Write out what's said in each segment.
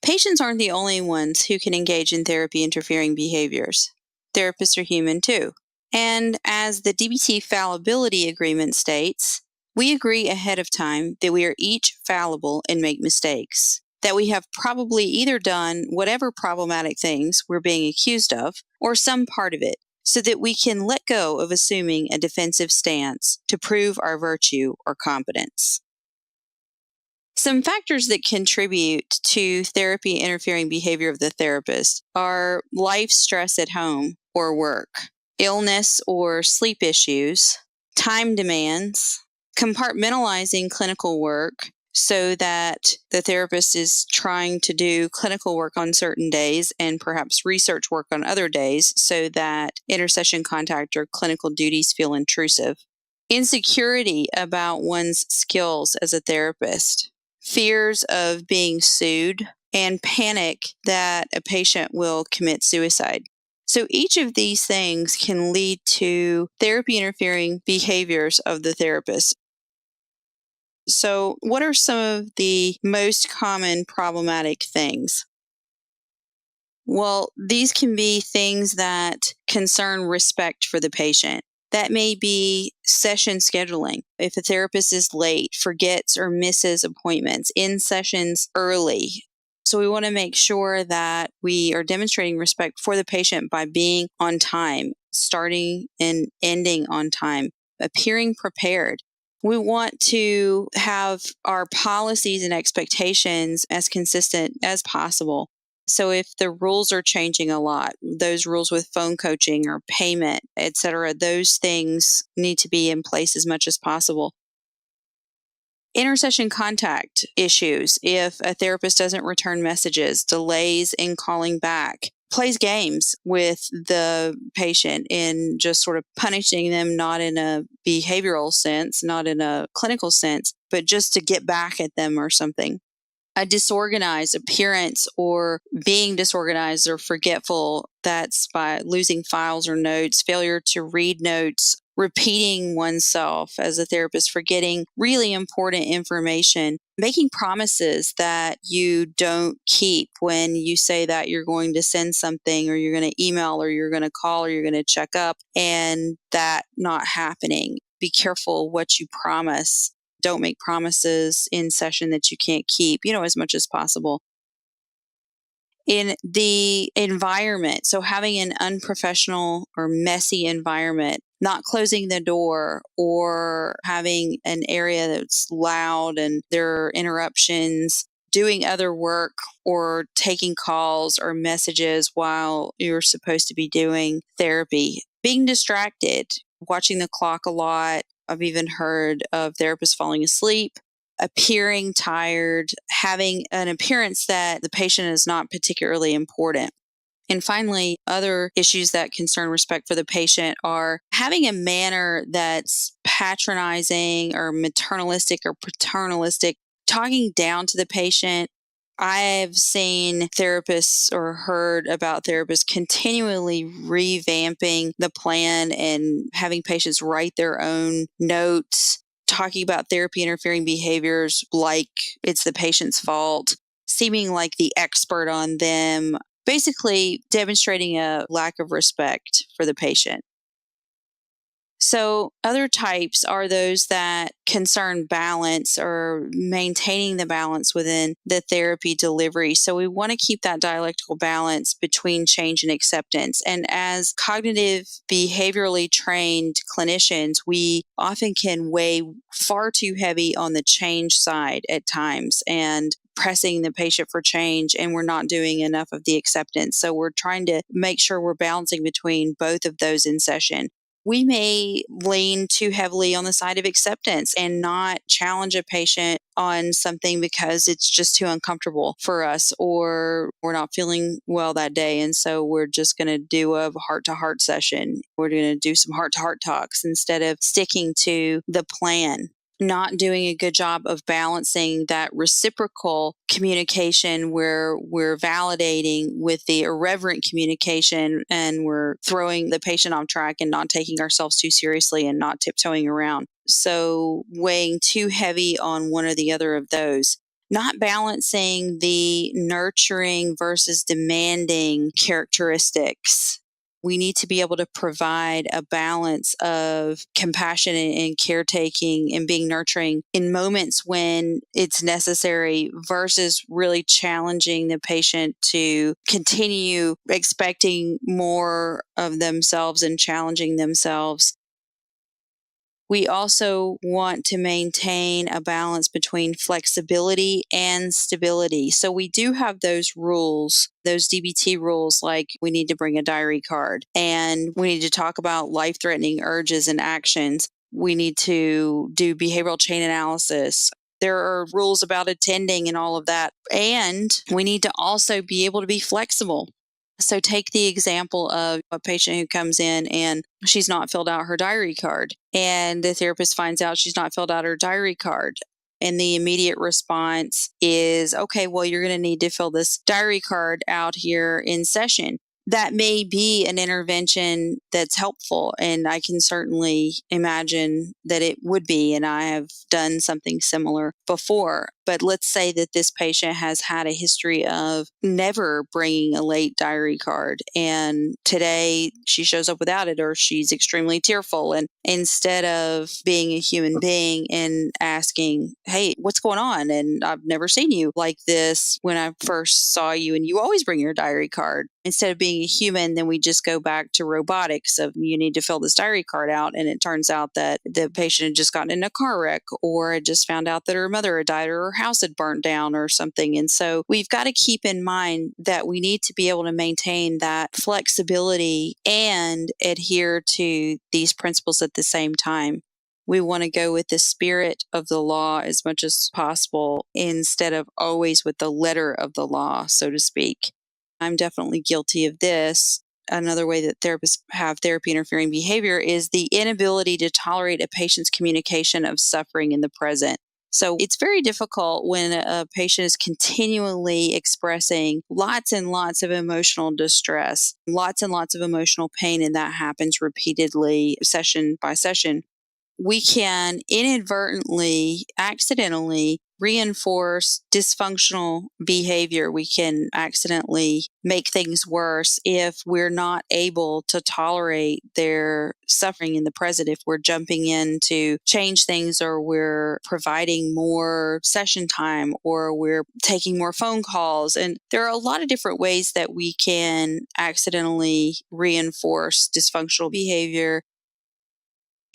Patients aren't the only ones who can engage in therapy interfering behaviors. Therapists are human too. And as the DBT fallibility agreement states, we agree ahead of time that we are each fallible and make mistakes, that we have probably either done whatever problematic things we're being accused of or some part of it, so that we can let go of assuming a defensive stance to prove our virtue or competence. Some factors that contribute to therapy interfering behavior of the therapist are life stress at home or work, illness or sleep issues, time demands, compartmentalizing clinical work so that the therapist is trying to do clinical work on certain days and perhaps research work on other days so that intersession contact or clinical duties feel intrusive, insecurity about one's skills as a therapist, fears of being sued, and panic that a patient will commit suicide. So each of these things can lead to therapy interfering behaviors of the therapist. So what are some of the most common problematic things? Well, these can be things that concern respect for the patient. That may be session scheduling. If a therapist is late, forgets, or misses appointments, in sessions early. So we want to make sure that we are demonstrating respect for the patient by being on time, starting and ending on time, appearing prepared. We want to have our policies and expectations as consistent as possible. So if the rules are changing a lot, those rules with phone coaching or payment, et cetera, those things need to be in place as much as possible. Intersession contact issues. If a therapist doesn't return messages, delays in calling back, plays games with the patient in just sort of punishing them, not in a behavioral sense, not in a clinical sense, but just to get back at them or something. A disorganized appearance or being disorganized or forgetful, that's by losing files or notes, failure to read notes, repeating oneself as a therapist, forgetting really important information, making promises that you don't keep when you say that you're going to send something or you're going to email or you're going to call or you're going to check up and that not happening. Be careful what you promise. Don't make promises in session that you can't keep, as much as possible. In the environment, so having an unprofessional or messy environment, not closing the door or having an area that's loud and there are interruptions, doing other work or taking calls or messages while you're supposed to be doing therapy, being distracted, watching the clock a lot. I've even heard of therapists falling asleep, appearing tired, having an appearance that the patient is not particularly important. And finally, other issues that concern respect for the patient are having a manner that's patronizing or maternalistic or paternalistic, talking down to the patient. I've seen therapists or heard about therapists continually revamping the plan and having patients write their own notes, talking about therapy interfering behaviors like it's the patient's fault, seeming like the expert on them, basically demonstrating a lack of respect for the patient. So other types are those that concern balance or maintaining the balance within the therapy delivery. So we want to keep that dialectical balance between change and acceptance. And as cognitive behaviorally trained clinicians, we often can weigh far too heavy on the change side at times and pressing the patient for change, and we're not doing enough of the acceptance. So we're trying to make sure we're balancing between both of those in session. We may lean too heavily on the side of acceptance and not challenge a patient on something because it's just too uncomfortable for us or we're not feeling well that day. And so we're just going to do a heart-to-heart session. We're going to do some heart-to-heart talks instead of sticking to the plan. Not doing a good job of balancing that reciprocal communication where we're validating with the irreverent communication and we're throwing the patient off track and not taking ourselves too seriously and not tiptoeing around. So weighing too heavy on one or the other of those. not balancing the nurturing versus demanding characteristics. We need to be able to provide a balance of compassion and caretaking and being nurturing in moments when it's necessary versus really challenging the patient to continue expecting more of themselves and challenging themselves. We also want to maintain a balance between flexibility and stability. So we do have those rules, those DBT rules, like we need to bring a diary card and we need to talk about life threatening urges and actions. We need to do behavioral chain analysis. There are rules about attending and all of that. And we need to also be able to be flexible. So take the example of a patient who comes in and she's not filled out her diary card, and the therapist finds out she's not filled out her diary card. And the immediate response is, okay, well, you're going to need to fill this diary card out here in session. That may be an intervention that's helpful, and I can certainly imagine that it would be, and I have done something similar before. But let's say that this patient has had a history of never bringing a late diary card, and today she shows up without it, or she's extremely tearful. And instead of being a human being and asking, hey, what's going on? And I've never seen you like this when I first saw you, and you always bring your diary card. Instead of being a human, then we just go back to robotics of you need to fill this diary card out. And it turns out that the patient had just gotten in a car wreck or had just found out that her mother had died or her house had burnt down or something. And so we've got to keep in mind that we need to be able to maintain that flexibility and adhere to these principles at the same time. We want to go with the spirit of the law as much as possible instead of always with the letter of the law, so to speak. I'm definitely guilty of this. Another way that therapists have therapy interfering behavior is the inability to tolerate a patient's communication of suffering in the present. So it's very difficult when a patient is continually expressing lots and lots of emotional distress, lots and lots of emotional pain, and that happens repeatedly, session by session. We can inadvertently, accidentally reinforce dysfunctional behavior. We can accidentally make things worse if we're not able to tolerate their suffering in the present, if we're jumping in to change things, or we're providing more session time, or we're taking more phone calls. And there are a lot of different ways that we can accidentally reinforce dysfunctional behavior.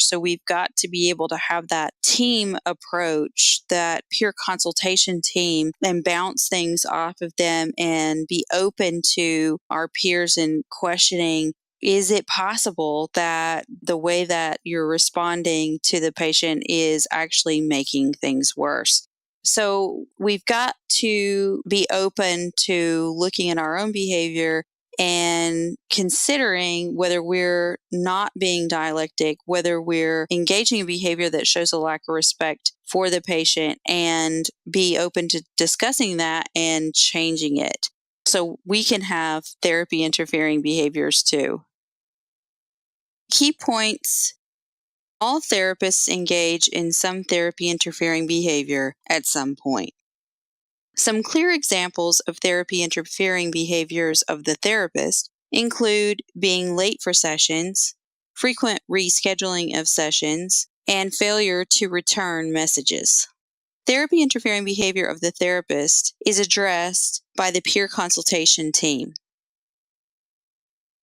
So we've got to be able to have that team approach, that peer consultation team, and bounce things off of them and be open to our peers and questioning, is it possible that the way that you're responding to the patient is actually making things worse? So we've got to be open to looking at our own behavior and considering whether we're not being dialectic, whether we're engaging in behavior that shows a lack of respect for the patient, and be open to discussing that and changing it. So we can have therapy interfering behaviors too. Key points: all therapists engage in some therapy interfering behavior at some point. Some clear examples of therapy interfering behaviors of the therapist include being late for sessions, frequent rescheduling of sessions, and failure to return messages. Therapy interfering behavior of the therapist is addressed by the peer consultation team.